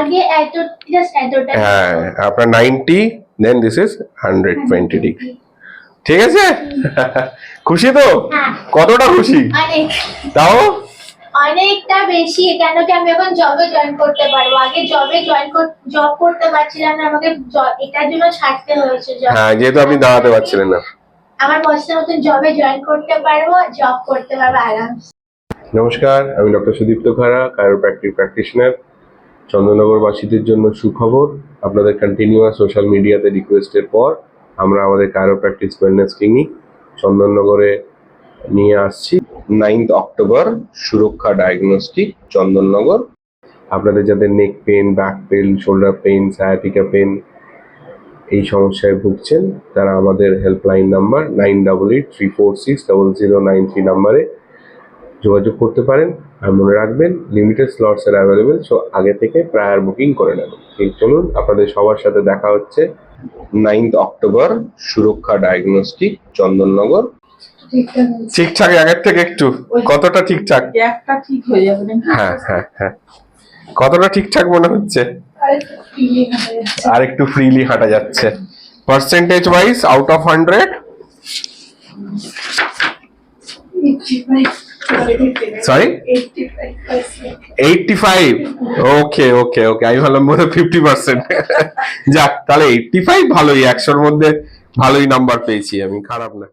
আগে এত জাস্ট এতটা হ্যাঁ আপনার 90 দেন দিস ইজ 120 ডিগ্রি। ঠিক আছে? খুশি তো? হ্যাঁ। কতটা খুশি? অনেক তাও অনেকটা বেশি, কেন কি আমি এখন জবে জয়েন করতে পারবো। আগে জব করতে পারছিলাম না, আমাকে এটার জন্য ছাড়তে হয়েছে জব। হ্যাঁ যেহেতু আপনি দাঁড়াতে পারছিলেন না। আমার পছন্দ মতন জবে জয়েন করতে পারবো, জব করতে পারবো আরামসে। নমস্কার, আমি ডক্টর সুদীপ্ত খাড়া, কায়োপ্র্যাকটিক প্র্যাকটিশনার। চন্দননগরবাসীদের জন্য সুখবর, আপনাদের কন্টিনিউয়াস সোশ্যাল মিডিয়াতে রিকোয়েস্টের পর আমরা আমাদের কায়োপ্র্যাকটিস ওয়েলনেস ক্লিনিক চন্দননগরে নিয়ে আসছি। 9th অক্টোবর সুরক্ষা ডায়াগনস্টিক চন্দননগর। আপনাদের যাদের neck pain, back pain, shoulder pain, sciatica pain এই সমস্যায় ভুগছেন তারা আমাদের হেল্পলাইন নাম্বার 9883460093 নাম্বারে যোগাযোগ করতে পারেন। আর মনে রাখবেন লিমিটেড স্লটস এর অ্যাভেলেবেল, সো আগে থেকে প্রায়ার বুকিং করে নেবেন। চলুন আপনাদের সবার সাথে দেখা হচ্ছে 9th অক্টোবর সুরক্ষা ডায়াগনস্টিক চন্দননগর। ঠিকঠাক আগের থেকে একটু কতটা ঠিকঠাক? একটা ঠিক হয়ে যাবে না? হ্যাঁ হ্যাঁ হ্যাঁ, কতটা ঠিকঠাক মনে হচ্ছে? আর একটু ফ্রিলি হাঁটা যাচ্ছে। Percentage wise out of 100 sorry 85। ওকে ওকে ওকে, আমি ভাবলাম মনে 50%। যাক তাহলে 85 ভালোই, 100-র মধ্যে ভালোই নাম্বার পেয়েছি আমি, খারাপ না।